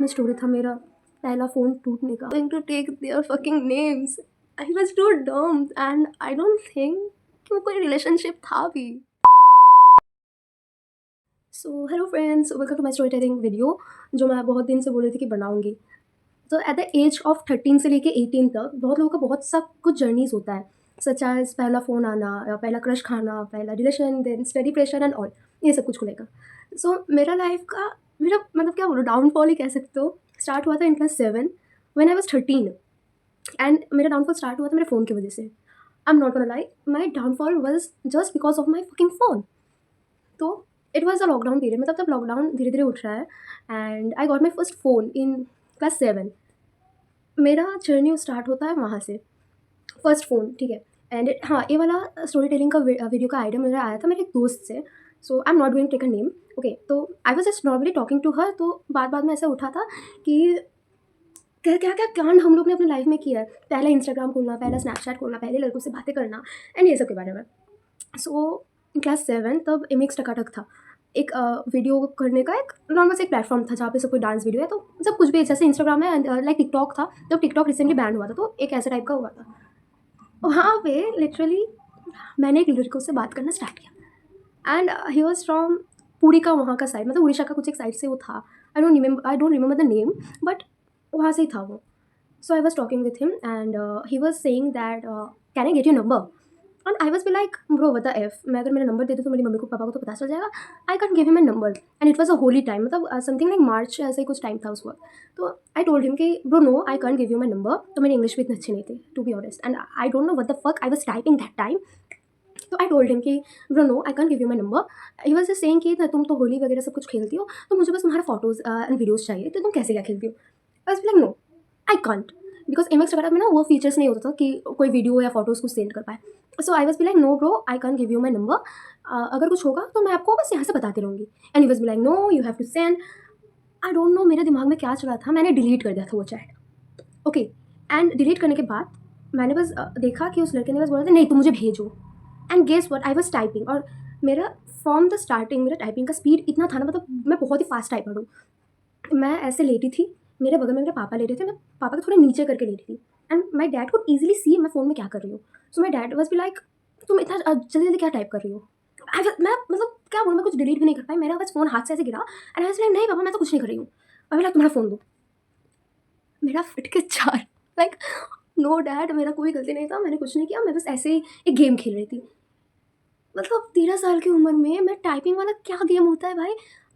में स्टोरी था मेरा पहला फ़ोन टूटने का। Going to take their fucking names. I was too dumb and I don't think कि वो कोई रिलेशनशिप था भी। So hello friends, welcome to my story telling video जो मैं बहुत दिन से बोल रही थी कि बनाऊँगी। तो एट द एज ऑफ 13 से लेके 18 तक बहुत लोगों का बहुत सा कुछ जर्नीज़ होता है, सच एज़ पहला फ़ोन आना या पहला क्रश खाना, पहला relation, then study pressure and all, ये सब कुछ को लेकर। सो मेरा लाइफ़ का मेरा मतलब क्या बोलूँ, डाउनफॉल ही कह सकते हो। स्टार्ट हुआ था in class 7 when I was 13 and मेरा डाउनफॉल स्टार्ट हुआ था मेरे फ़ोन की वजह से। I am not gonna lie, my downfall was just because of my fucking phone. तो it was a lockdown period, मतलब तब लॉकडाउन धीरे-धीरे उठ रहा है and I got my first phone in class 7। मेरा जर्नी स्टार्ट होता है वहाँ से, फर्स्ट फ़ोन, ठीक है। एंड हाँ, ये वाला स्टोरी टेलिंग का वीडियो का आइडिया मेरा आया था मेरे एक दोस्त से। So I am not going to take a name, okay. तो I was just normally talking to her, तो बाद में ऐसा उठा था कि क्या-क्या कांड हम लोग ने अपनी लाइफ़ में किया है। पहले इंस्टाग्राम खोलना, पहले स्नैपचैट खोलना, पहले लड़कों से बातें करना एंड ये सब के बारे में। सो इन क्लास 7 तब एमएक्स टकाटक था। एक वीडियो करने का एक नॉर्मल सा एक प्लेटफ़ॉर्म था जहाँ पे सब कोई डांस वीडियो है, तो सब कुछ भी जैसे इंस्टाग्राम है एंड लाइक टिकटॉक था, तब टिकटॉक रिसेंटली बैन हुआ था, तो एक ऐसे टाइप का हुआ था। वहाँ पे लिटरली मैंने एक लड़कों से बात करना स्टार्ट किया and he was from Puri का, वहाँ का साइड, मतलब उड़ीसा का कुछ एक साइड से वो था। I don't remember the name, but वहाँ से ही था वो। So I was talking with him and he was saying that can I get your number? And I was be like bro what the F, मैं अगर मेरा number दे दूँ तो मेरी मम्मी को पापा को तो पता चल जाएगा। I can't give him my number and it was a Holi time, मतलब समथिंग लाइक मार्च ऐसे ही कुछ टाइम था उस वक़्त। तो आई टोल्ड हिम कि bro no, I can't give you my number. तो मेरी इंग्लिश भी इतनी अच्छी नहीं थी to be honest and I don't know what the fuck I was typing that time. तो आई टोल्ड हिम कि bro no, I can't give you my number. He was just saying कि तुम तो होली वगैरह सब कुछ खेलती हो, तो मुझे बस तुम्हारा फ़ोटोज़ एंड वीडियोज़ चाहिए, तो तुम कैसे क्या खेलती हो? I was like no, I can't, because MX वगैरह में ना वो फीचर्स नहीं होता था कि कोई वीडियो या फ़ोटोज़ कुछ सेंड कर पाए। So I was be like no bro, I can't give you my number. अगर कुछ होगा तो मैं आपको बस यहाँ से बताती रहूँगी। And he was be like no, you have to send. I don't know मेरे दिमाग में क्या चल रहा था, मैंने डिलीट कर दिया था वो चैट, ओके। एंड डिलीट करने के बाद मैंने बस देखा कि उस लड़के ने बस बोला था नहीं तुम मुझे भेजो। And guess what, I was typing और मेरा फ्रॉम द स्टार्टिंग मेरा टाइपिंग का स्पीड इतना था ना, मतलब मैं बहुत ही फास्ट टाइपर हूँ। मैं ऐसे लेटी थी, मेरे बगल में मेरे पापा लेटे थे, मैं पापा को थोड़े नीचे करके लेटी थी and my dad could easily see मैं फ़ोन में क्या कर रही हूँ। So my dad was be like तुम इतना जल्दी-जल्दी क्या टाइप कर रही हो? मैं मतलब क्या बोलूँ, मैं कुछ डिलीट भी नहीं कर पाई, मेरा बस फ़ोन हाथ से ऐसे गिरा एंड आई वाज़ लाइक नहीं पापा मैं तो कुछ नहीं कर रही हूँ। पापा लाइक तुम्हारा फ़ोन दो। मेरा फट के 4 लाइक नो डैड, मेरा कोई गलती नहीं था, मैंने कुछ नहीं किया, मैं बस ऐसे ही एक गेम खेल रही थी। मतलब 13 साल की उम्र में मैं टाइपिंग वाला क्या गेम होता है भाई,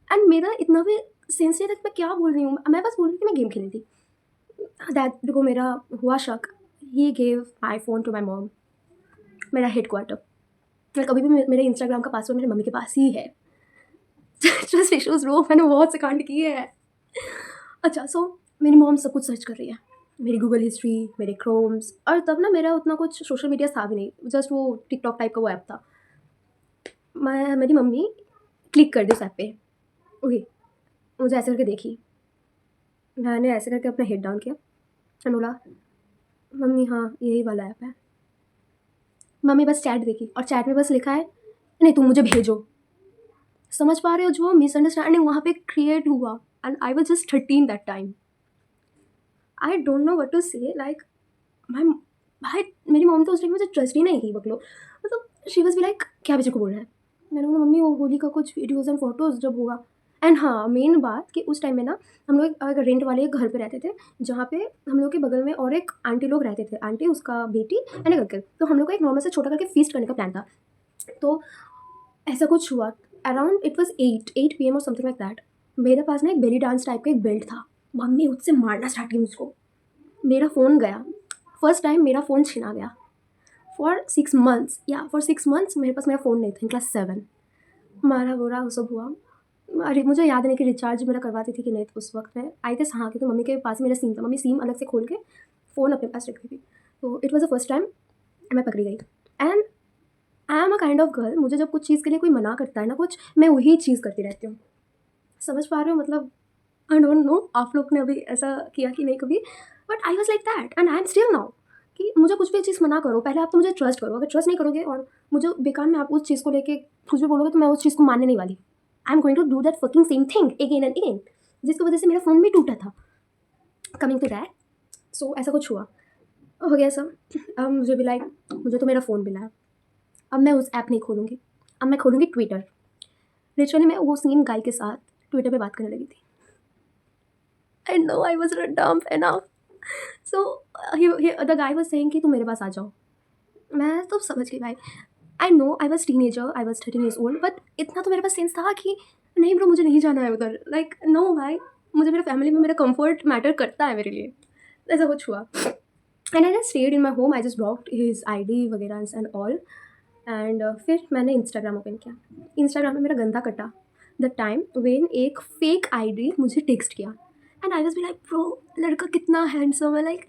एंड मेरा इतना भी सेंस नहीं था कि मैं क्या बोल रही हूँ, मैं बस बोल रही थी मैं गेम खेल रही थी। दैट को मेरा हुआ शक, he gave my phone to my mom, मेरा हेडक्वार्टर। मैं कभी भी मेरे इंस्टाग्राम का पासवर्ड मेरी मम्मी के पास ही है। ट्रस्ट इश्यूज़ ब्रो, मैंने बहुत से कांड किए हैं। अच्छा, सो मेरी मॉम सब कुछ सर्च कर रही है, मेरी गूगल हिस्ट्री, मेरे क्रोम्स, और तब ना मेरा उतना कुछ सोशल मीडिया था भी नहीं, जस्ट वो टिकटॉक टाइप का वो ऐप था। मेरी मम्मी क्लिक कर दी उस ऐप पे, ओके। मुझे ऐसे करके देखी, मैंने ऐसे करके अपना हेड डाउन किया एंड बोला मम्मी हाँ यही वाला ऐप है। मम्मी बस चैट देखी और चैट में बस लिखा है नहीं तुम मुझे भेजो। समझ पा रहे हो जो मिसअंडरस्टैंडिंग वहाँ पे क्रिएट हुआ, and I was just 13 that time. I don't know what to say, like भाई भाई मेरी मॉम तो उस टाइम मुझे ट्रस्ट ही नहीं की बकलो, मतलब शी वाज़ बी लाइक क्या बच्चे को बोल रहा है। मैंने बोला मम्मी वो होली का कुछ वीडियोज़ एंड फोटोज़ जब होगा। एंड हाँ, मेन बात कि उस टाइम में ना हम लोग एक रेंट वाले एक घर पे रहते थे, जहाँ पे हम लोग के बगल में और एक आंटी लोग रहते थे, आंटी उसका बेटी एंड एक अंकल। तो हम लोग का एक नॉर्मल से छोटा करके फीस्ट करने का प्लान था। तो ऐसा कुछ हुआ, अराउंड इट वाज़ 8 पीएम और समथिंग लाइक दैट। मेरे पास ना एक बेली डांस टाइप का एक बेल्ट था, मम्मी उससे मारना स्टार्ट की मुझको। मेरा फ़ोन गया, फर्स्ट टाइम मेरा फ़ोन छीना गया। फॉर 6 मंथ्स, या फॉर 6 मंथ्स मेरे पास मेरा फ़ोन नहीं था इन क्लास 7। मारा बुरा वो सब हुआ। अरे मुझे याद नहीं कि रिचार्ज मेरा करवाती थी कि नहीं उस वक़्त में, आई गेस हाँ, क्योंकि मम्मी के पास मेरा सिम था, मम्मी सिम अलग से खोल के फ़ोन अपने पास रखती थी। तो it was the first time मैं पकड़ी गई। And I am a kind of girl, मुझे जब कुछ चीज़ के लिए कोई मना करता है ना कुछ, मैं वही चीज़ करती रहती हूँ। समझ पा रहे हो, मतलब आई डोंट नो आप लोग ने अभी ऐसा किया कि नहीं कभी, but I was like that and I am still now. कि मुझे कुछ भी चीज़ मना करो, पहले आप तो मुझे ट्रस्ट करो, अगर ट्रस्ट नहीं करोगे और मुझे बेकार में आप उस चीज़ को लेके कुछ भी बोलोगे तो मैं उस चीज़ को मानने नहीं वाली। I am going to do that fucking same thing again and again. जिसकी वजह से मेरा फ़ोन भी टूटा था। कमिंग टू दैट, सो ऐसा कुछ हुआ, हो गया सब। अब मुझे भी लाइक मुझे तो मेरा फ़ोन मिला है, अब मैं उस ऐप नहीं खोलूँगी, अब मैं खोलूँगी ट्विटर। लिटरली मैं वो सेम गाय के साथ ट्विटर पे बात करने लगी थी। I know I was dumb enough. So the guy was saying कि तुम मेरे पास आ जाओ। मैं तो समझ गई भाई। I know I was teenager, I was 13 years old, but इतना तो मेरे पास सेंस था कि नहीं ब्रो मुझे नहीं जाना है उधर। लाइक नो भाई, मुझे मेरे फैमिली में मेरा कंफर्ट मैटर करता है मेरे लिए। ऐसा कुछ हुआ and I just stayed in my home, I just blocked his ID वगैरह एंड ऑल। एंड फिर मैंने इंस्टाग्राम ओपन किया। इंस्टाग्राम में मेरा गंदा कटा द टाइम वेन एक फेक आईडी मुझे टेक्स्ट किया and I was be like bro लड़का कितना हैंडसम है। Like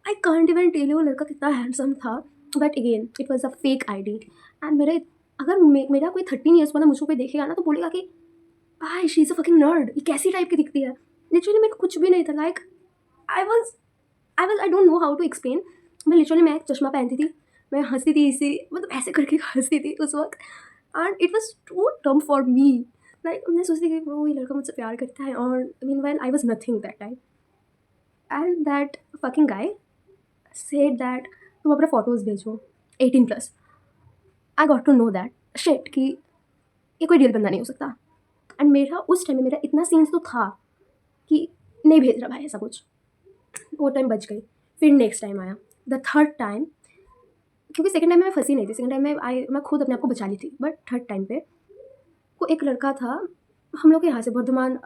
I can't even tell you वो लड़का कितना हैंडसम था, but again it was a fake ID. And मेरे अगर मेरा कोई 13 ईयर्स वाला मुझको कोई देखेगा ना तो बोलेगा कि भाई she is a fucking nerd, ये कैसी टाइप की दिखती है। लिटरली मेरे कुछ भी नहीं था। Like I I don't know how to explain. मैं एक चश्मा पहनती थी, मैं हँसती थी इसी मतलब ऐसे करके हँसती थी उस वक़्त and it was too dumb for me. Like मैं सोचती थी वो ये लड़का मुझसे प्यार करता है और meanwhile I was nothing that time. And that fucking guy said that तुम अपने फ़ोटोज़ भेजो 18+। I got to know that shit कि ये कोई रियल बंदा नहीं हो सकता। एंड मेरा उस टाइम में मेरा इतना सेंस तो था कि नहीं भेज रहा भाई ऐसा कुछ। वो टाइम बच गई। फिर नेक्स्ट टाइम आया, द थर्ड टाइम, क्योंकि सेकंड टाइम में मैं फँसी नहीं थी, सेकंड टाइम में मैं खुद अपने आप को बचा ली थी। बट थर्ड टाइम पे वो एक लड़का था हम लोग के यहाँ से Bardhaman,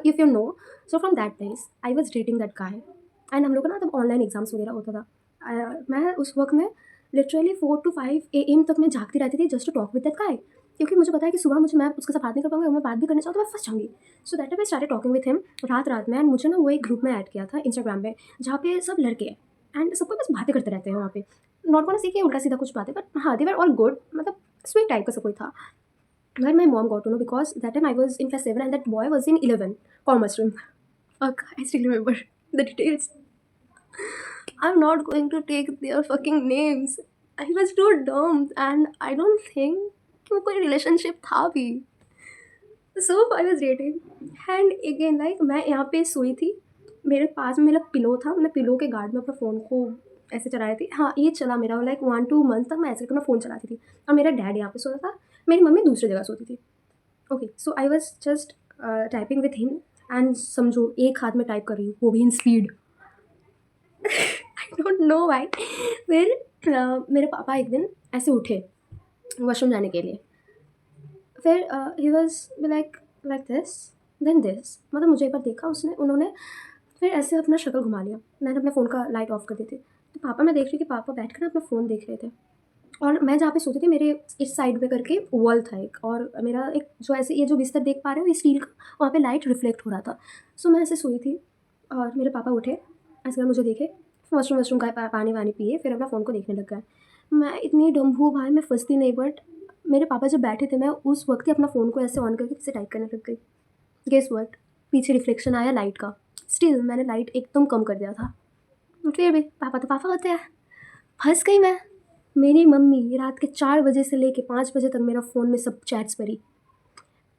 if you know. So from that place I was dating that guy and हम लोग का ना तब ऑनलाइन एग्जाम्स वगैरह होता था। मैं उस वक्त में लिटरली 4 to 5 AM तक मैं जागती रहती थी just to talk with that guy, क्योंकि मुझे पता है कि सुबह मैं उसके साथ बात नहीं कर पाऊंगी, अगर मैं बात भी करना चाहूँ तो मैं फंस जाऊँगी। So that I started talking with him रात रात में। एंड मुझे ना वो एक ग्रुप में ऐड किया था इंस्टाग्राम पे जहाँ पे सब लड़के हैं एंड सबको बस बातें करते रहते हैं वहाँ पे। नॉट कौन सीखे उल्टा सीधा कुछ बातें, बट हाँ दे वर ऑल गुड, मतलब स्वीट टाइप का सब कोई था। When my mom got to know, because that time I was in class 7 and that boy was in 11 commerce stream. Fuck, I still remember the details. I'm not going to take their fucking names. I was too dumb and I don't think कि वो कोई relationship था भी। So I was dating and again like मैं यहाँ पे सोई थी, मेरे पास में मेरा पिलो था, मैं पिलो के गार्ड में अपने फ़ोन को ऐसे चला रही थी। हाँ ये चला मेरा लाइक 1-2 मंथ तक मैं ऐसे करके मैं फ़ोन चलाती थी और मेरा डैड यहाँ पे सोता था, मेरी मम्मी दूसरी जगह सोती थी। Okay so I was just typing with him and समझो एक हाथ में टाइप कर रही हूँ वो भी in speed. I don't know why. फिर मेरे पापा एक दिन ऐसे उठे वॉशरूम जाने के लिए। फिर he was like this then this, मतलब मुझे एक बार देखा उन्होंने फिर ऐसे अपना शक्ल घुमा लिया। मैंने अपने फ़ोन का लाइट ऑफ कर दी थी, तो पापा मैं देख रही कि पापा बैठ कर ना अपना फ़ोन देख रहे थे और मैं जहाँ पे सोती थी मेरे इस साइड में करके वॉल था एक, और मेरा एक जो ऐसे ये जो बिस्तर देख पा रहे हो ये स्टील का, वहाँ पे लाइट रिफ्लेक्ट हो रहा था। सो मैं ऐसे सोई थी और मेरे पापा उठे, ऐसे कर मुझे देखे, वॉशरूम का पानी वानी पिए, फिर अपना फ़ोन को देखने लग गए। मैं इतनी डम हूँ भाई, मैं फंसती नहीं, बट मेरे पापा जब बैठे थे मैं उस वक्त ही अपना फ़ोन को ऐसे ऑन करके फिर से टाइप करने लग गई। गेस व्हाट, पीछे रिफ्लेक्शन आया लाइट का। स्टिल मैंने लाइट एकदम कम कर दिया था, फिर भी पापा तो पापा होते हैं। फंस गई मैं। मेरी मम्मी रात के 4 बजे से लेके 5 बजे तक मेरा फ़ोन में सब चैट्स भरी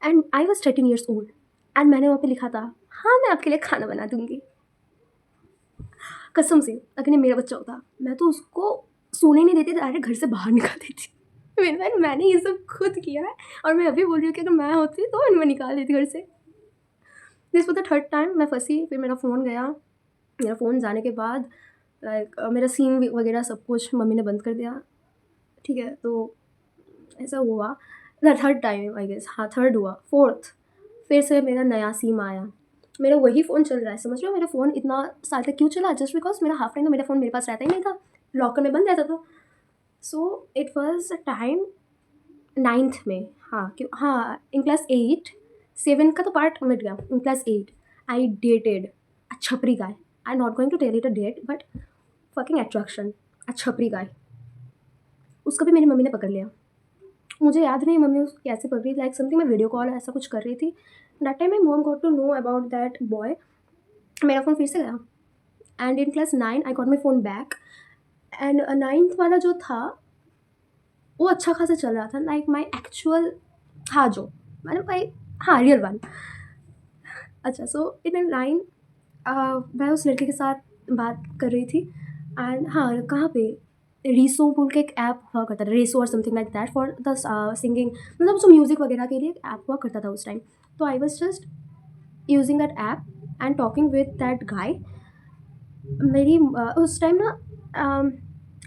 and I was 13 years old and मैंने वहाँ पे लिखा था हाँ मैं आपके लिए खाना बना दूँगी। कसम से अगर ये मेरा बच्चा होता मैं तो उसको सोने नहीं देती, डायरेक्ट घर से बाहर निकाल देती। मैंने ये सब खुद किया है और मैं अभी बोल रही हूँ कि अगर मैं होती तो मैं निकाल देती घर से। This was the third time मैं फंसी। फिर मेरा फ़ोन गया, मेरा फ़ोन जाने के बाद लाइक मेरा सिम वगैरह सब कुछ मम्मी ने बंद कर दिया। ठीक है, तो ऐसा हुआ थर्ड टाइम आई गेस, हाँ थर्ड हुआ। फोर्थ फिर से मेरा नया सिम आया, मेरा वही फ़ोन चल रहा है। समझ रहे हो मेरा फ़ोन इतना साल तक क्यों चला? जस्ट बिकॉज मेरा हाफ टाइम तो मेरा फ़ोन मेरे पास रहता ही नहीं था, लॉकर में बंद रहता था। So it was a time 9th में, हाँ क्यों, हाँ इन क्लास 8, 7 का तो पार्ट मिट गया। In class 8 I dated a छपरी guy. I not going to tell it a date but fucking attraction, a छपरी गाय। उसको भी मेरी मम्मी ने पकड़ लिया। मुझे याद नहीं मम्मी उसको कैसे पकड़ी, लाइक समथिंग मैं वीडियो कॉल ऐसा कुछ कर रही थी। That time my mom got to know about that boy. मेरा फ़ोन फिर से गया and in class 9 I got my phone back and 9th वाला जो था वो अच्छा खासा चल रहा था, लाइक माई एक्चुअल, हाँ जो मतलब भाई, हाँ रियल वन। अच्छा, सो इन अ लाइन मैं उस लड़के के साथ बात कर रही थी एंड हाँ, कहाँ पे रीसो बोल के एक ऐप हुआ करता था, रेसो और something like that for the singing, मतलब उसको म्यूज़िक वगैरह के लिए एक ऐप हुआ करता था उस टाइम। तो I was just using that app and talking with that गाय। मेरी उस टाइम ना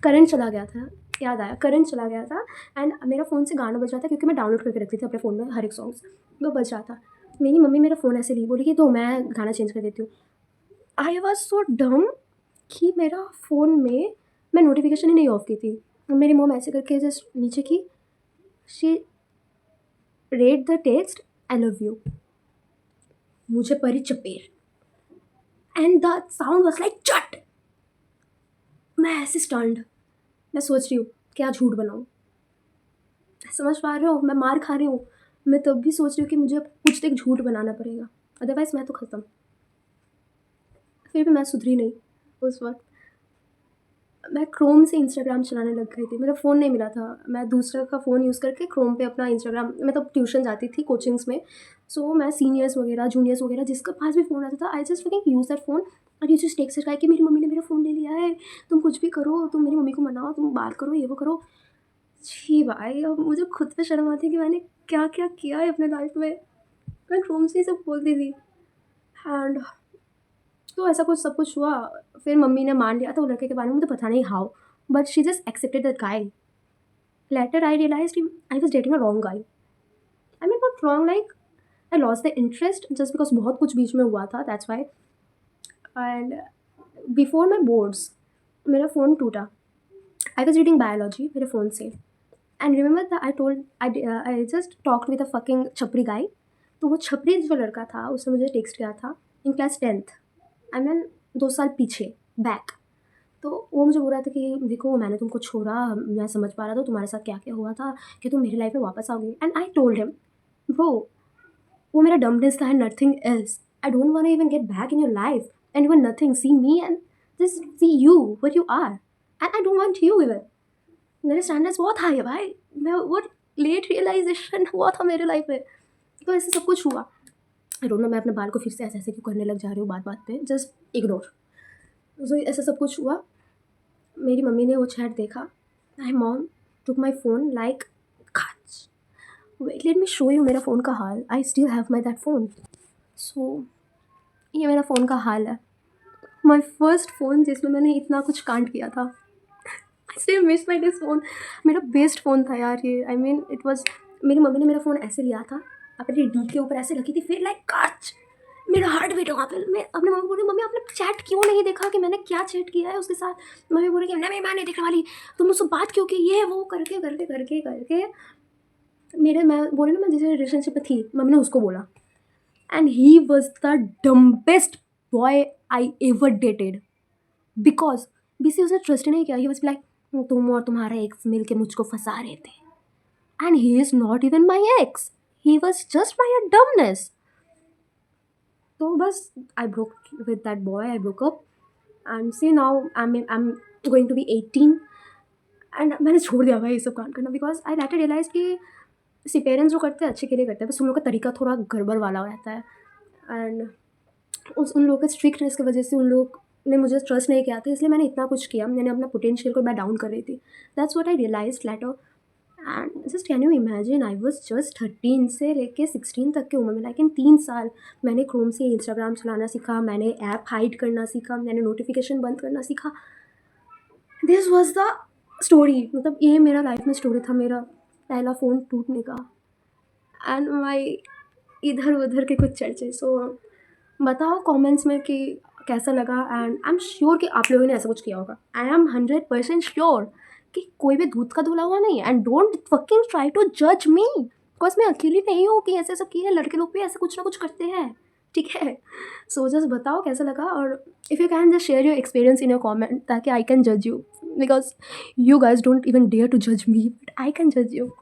करंट चला गया था, याद आया करंट चला गया था एंड मेरा फ़ोन से गाना बज रहा था क्योंकि मैं डाउनलोड करके रखती थी अपने फ़ोन में हर एक सॉन्ग्स, तो बज रहा था। मेरी मम्मी मेरा फ़ोन ऐसे ली, बोली कि तो मैं गाना चेंज कर देती हूँ। आई वॉज सो डम कि मेरा फ़ोन में मैं नोटिफिकेशन ही नहीं ऑफ की थी। मेरी मॉम ऐसे करके जस्ट नीचे की, she read the text I love you, मुझे परी चपेट and the sound was like चट। मैं ऐसे स्टन्ड, मैं सोच रही हूँ क्या झूठ बनाऊँ, समझ पा रहे हो मैं मार खा रही हूँ। मैं तब भी सोच रही हूँ कि मुझे अब कुछ तो एक झूठ बनाना पड़ेगा, अदरवाइज़ मैं तो ख़त्म। फिर भी मैं सुधरी नहीं। उस वक्त मैं क्रोम से इंस्टाग्राम चलाने लग गई थी, मेरा फ़ोन नहीं मिला था, मैं दूसरे का फ़ोन यूज़ करके क्रोम पे अपना इंस्टाग्राम, मैं तब ट्यूशन जाती थी कोचिंग्स में। सो मैं सीनियर्स वगैरह जूनियर्स वगैरह जिसके पास भी फ़ोन आता था, I just fucking use that phone and used to text guy कि मेरी मम्मी ने मेरा फ़ोन ले लिया है, तुम कुछ भी करो, तुम मेरी मम्मी को मनाओ, तुम बात करो, ये वो करो। छी भाई, अब मुझे खुद पे शर्म आती है कि मैंने क्या-क्या किया है अपने लाइफ़ में। मैं क्रोम से ही सब बोलती थी एंड तो ऐसा कुछ सब कुछ हुआ। फिर मम्मी ने मान लिया था वो लड़के के बारे में, मुझे पता नहीं how, but she just accepted that guy. Later I realized I was dating a wrong guy. I mean not wrong, like I lost the interest just because बहुत कुछ बीच में हुआ था, that's why. And before my boards मेरा phone टूटा। I was reading biology मेरे phone से and remember that I just talked with a fucking छपरी guy। तो वो छपरी जो लड़का था उसने मुझे टेक्स्ट किया था in class 10th, I mean 2 साल पीछे बैक। तो वो मुझे बोल रहा था कि देखो मैंने तुमको छोड़ा, मैं समझ पा रहा था तुम्हारे साथ क्या-क्या हुआ था, कि तुम मेरी लाइफ़ में वापस आओगी and I told him, bro वो मेरा डम्बनेस था and nothing else. I don't want to even get back in your life and you are nothing, see me and just see you what you are and I don't want you even. मेरे standards बहुत high है भाई, मैं वो late realisation हुआ था मेरे life में। तो ऐसे सब कुछ हुआ। आई डोंट नो मैं अपने बाल को फिर से ऐसे-ऐसे क्यों करने लग जा रही हूँ बात-बात पे, जस्ट इग्नोर। सो ऐसा सब कुछ हुआ। मेरी मम्मी ने वो चैट देखा। My mom took my phone like खच। Wait let me show you मेरा फ़ोन का हाल। I still have my that phone. सो ये मेरा फ़ोन का हाल है। माय फर्स्ट फ़ोन जिसमें मैंने इतना कुछ कांड किया था। I still miss my this phone. मेरा बेस्ट फ़ोन था यार ये। आई मीन इट वाज़, मेरी मम्मी ने मेरा फ़ोन ऐसे लिया था, अपने डी के ऊपर ऐसे रखी थी, फिर लाइक कच मेरा हार्ट बीट वहाँ पे। मैं अपनी मम्मी को बोल रही, मम्मी आपने चैट क्यों नहीं देखा कि मैंने क्या चैट किया है उसके साथ। मम्मी बोल रही कि नहीं मैं नहीं देखने वाली, तुम मुझसे बात क्यों की, ये वो करके करके करके करके मेरे, मैं बोली ना मैं जिस रिलेशनशिप में थी, मम्मी ने उसको बोला and he was the dumbest boy I ever dated because BC उसने ट्रस्ट ही नहीं किया। ही वॉज लाइक तुम और तुम्हारा एक्स मिल के मुझको फंसा रहे थे and he is not even my ex, he was just my dumbness. तो बस I broke with that boy, I broke up and see now I am going to be 18 and मैंने छोड़ दिया भाई ये सब काम करना बिकॉज आई लेटर रियलाइज़ कि सी पेरेंट्स जो करते हैं अच्छे के लिए करते हैं, बस उन लोग का तरीका थोड़ा गड़बड़ वाला रहता है एंड उन लोगों के स्ट्रिक्टनेस की वजह से उन लोग ने मुझे ट्रस्ट नहीं किया था, इसलिए मैंने इतना कुछ किया, मैंने अपना पोटेंशियल को मैं डाउन कर रही थी। That's what I realise later and just can you imagine I was just 13 से लेके 16 तक की उम्र में, लाइक इन 3 साल मैंने क्रोम से इंस्टाग्राम चलाना सीखा, मैंने ऐप हाइड करना सीखा, मैंने नोटिफिकेशन बंद करना सीखा। दिस वॉज द स्टोरी, मतलब ये मेरा लाइफ में स्टोरी था, मेरा पहला फ़ोन टूटने का एंड माई इधर उधर के कुछ चर्चे। सो बताओ कमेंट्स में कि कैसा लगा एंड आई एम श्योर कि आप लोगों ने ऐसा कुछ किया होगा। आई एम 100% श्योर कि कोई भी दूध का धुला हुआ नहीं है and don't fucking try to जज मी बिकॉज मैं अकेली नहीं हूँ कि ऐसे ऐसा किया है, लड़के लोग भी ऐसे कुछ ना कुछ करते हैं, ठीक है। सो जस्ट बताओ कैसा लगा और if you can just share your experience in your comment ताकि आई कैन जज you because you guys don't even dare to जज मी बट आई कैन जज यू।